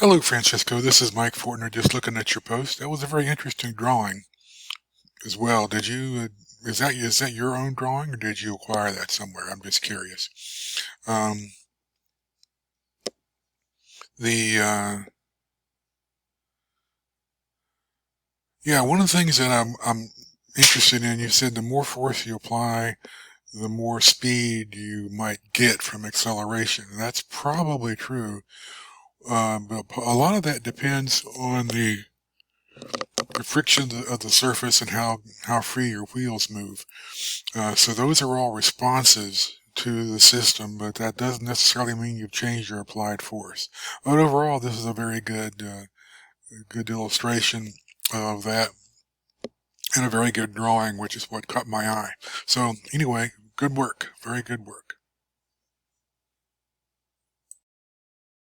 Hello, Francisco. This is Mike Fortner. Just looking at your post. That was a very interesting drawing as well. Did you? Is that your own drawing, or did you acquire that somewhere? I'm just curious. Um, the Yeah, one of the things that I'm interested in. You said the more force you apply, the more speed you might get from acceleration. That's probably true. But a lot of that depends on the friction of the surface and how free your wheels move. So those are all responses to the system, but that doesn't necessarily mean you've changed your applied force. But overall, this is a very good illustration of that, and a very good drawing, which is what caught my eye. So anyway, good work, very good work.